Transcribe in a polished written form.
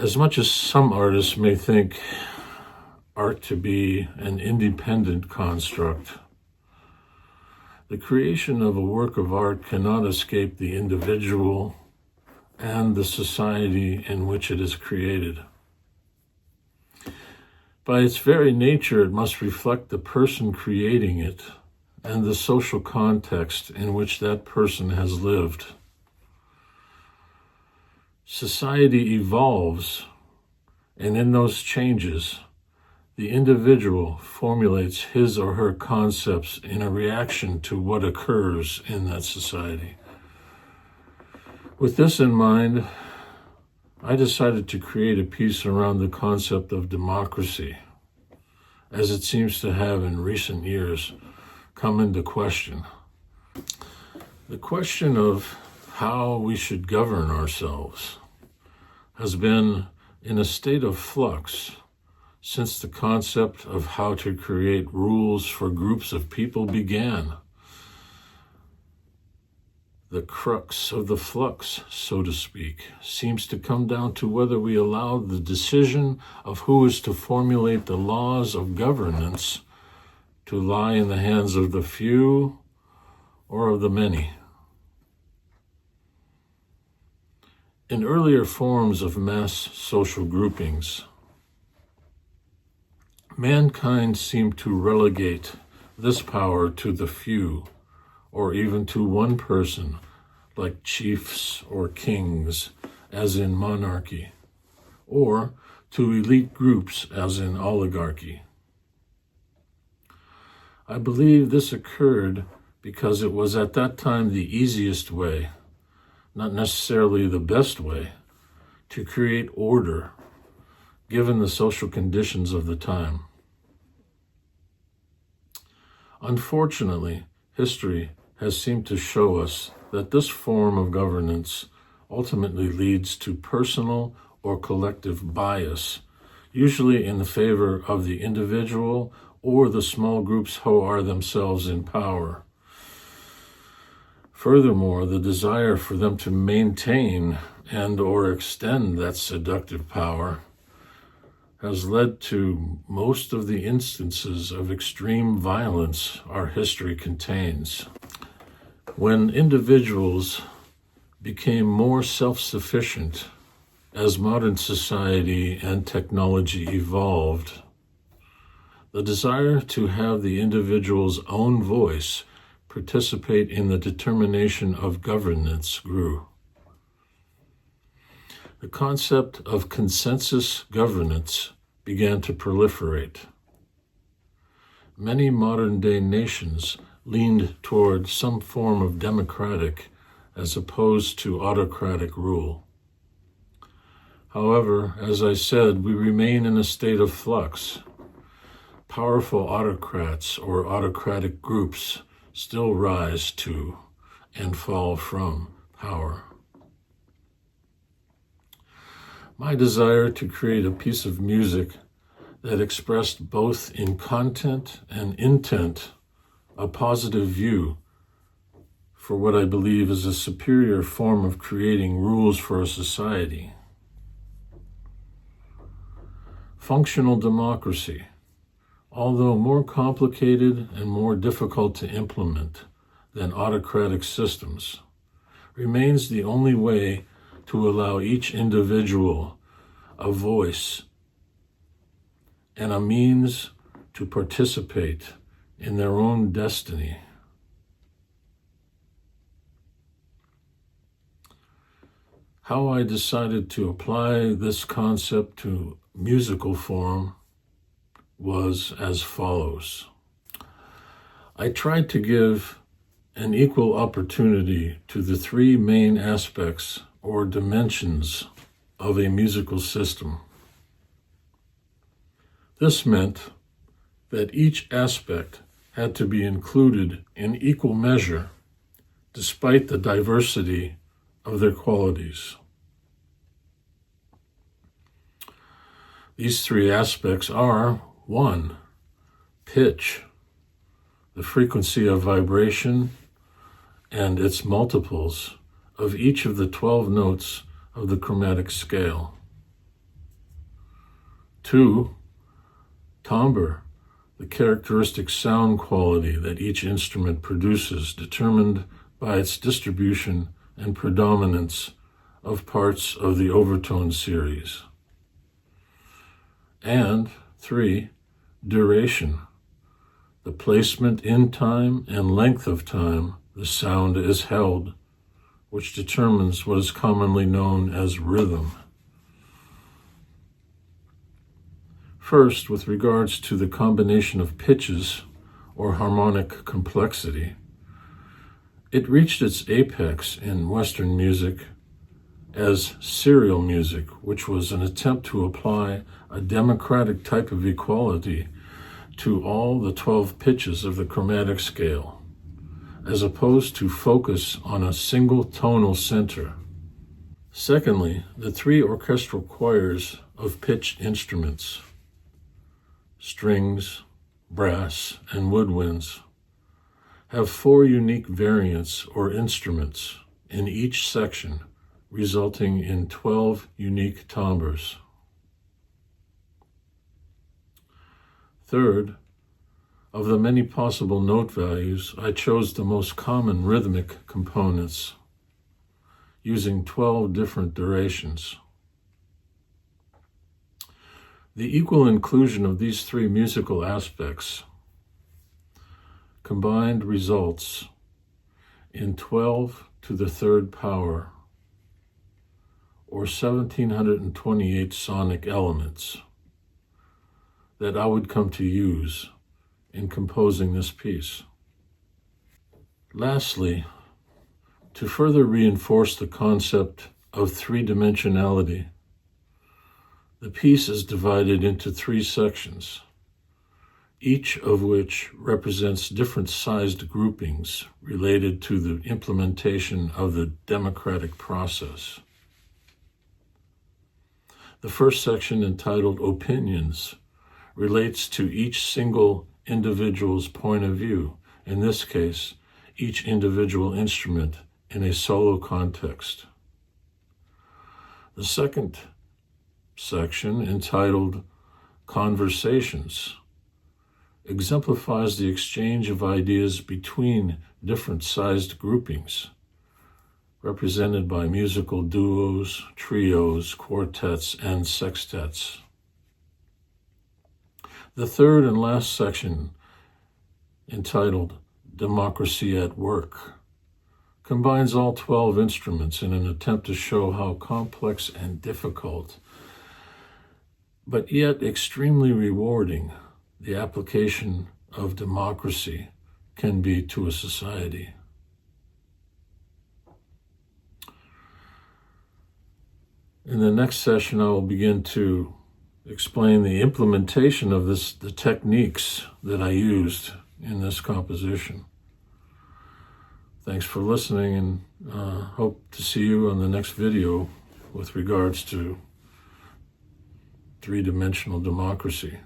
As much as some artists may think art to be an independent construct, the creation of a work of art cannot escape the individual and the society in which it is created. By its very nature, it must reflect the person creating it and the social context in which that person has lived. Society evolves, and in those changes, the individual formulates his or her concepts in a reaction to what occurs in that society. With this in mind, I decided to create a piece around the concept of democracy, as it seems to have in recent years come into question. The question of how we should govern ourselves has been in a state of flux since the concept of how to create rules for groups of people began. The crux of the flux, so to speak, seems to come down to whether we allow the decision of who is to formulate the laws of governance to lie in the hands of the few or of the many. In earlier forms of mass social groupings, mankind seemed to relegate this power to the few, or even to one person, like chiefs or kings, as in monarchy, or to elite groups, as in oligarchy. I believe this occurred because it was at that time the easiest way, not necessarily the best way, to create order, given the social conditions of the time. Unfortunately, history has seemed to show us that this form of governance ultimately leads to personal or collective bias, usually in the favor of the individual or the small groups who are themselves in power. Furthermore, the desire for them to maintain and or extend that seductive power has led to most of the instances of extreme violence our history contains. When individuals became more self-sufficient as modern society and technology evolved, the desire to have the individual's own voice participate in the determination of governance grew. The concept of consensus governance began to proliferate. Many modern-day nations leaned toward some form of democratic as opposed to autocratic rule. However, as I said, we remain in a state of flux. Powerful autocrats or autocratic groups still rise to and fall from power. My desire to create a piece of music that expressed both in content and intent a positive view for what I believe is a superior form of creating rules for a society. Functional democracy, although more complicated and more difficult to implement than autocratic systems, remains the only way to allow each individual a voice and a means to participate in their own destiny. How I decided to apply this concept to musical form was as follows. I tried to give an equal opportunity to the three main aspects or dimensions of a musical system. This meant that each aspect had to be included in equal measure, despite the diversity of their qualities. These three aspects are: 1, pitch, the frequency of vibration and its multiples of each of the 12 notes of the chromatic scale. 2, timbre, the characteristic sound quality that each instrument produces, determined by its distribution and predominance of parts of the overtone series. And 3, duration, the placement in time and length of time the sound is held, which determines what is commonly known as rhythm. First, with regards to the combination of pitches or harmonic complexity, it reached its apex in Western music as serial music, which was an attempt to apply a democratic type of equality to all the 12 pitches of the chromatic scale, as opposed to focus on a single tonal center. Secondly, the 3 orchestral choirs of pitched instruments, strings, brass, and woodwinds, have 4 unique variants or instruments in each section, resulting in 12 unique timbres. Third, of the many possible note values, I chose the most common rhythmic components, using 12 different durations. The equal inclusion of these 3 musical aspects combined results in 12 to the 3rd power, or 1,728 sonic elements that I would come to use in composing this piece. Lastly, to further reinforce the concept of 3-dimensionality, the piece is divided into 3 sections, each of which represents different sized groupings related to the implementation of the democratic process. The first section, entitled Opinions, relates to each single individual's point of view, in this case, each individual instrument in a solo context. The second section, entitled Conversations, exemplifies the exchange of ideas between different sized groupings, represented by musical duos, trios, quartets, and sextets. The third and last section, entitled Democracy at Work, combines all 12 instruments in an attempt to show how complex and difficult, but yet extremely rewarding, the application of democracy can be to a society. In the next session, I will begin to explain the implementation of the techniques that I used in this composition. Thanks for listening, and hope to see you on the next video with regards to 3-dimensional democracy.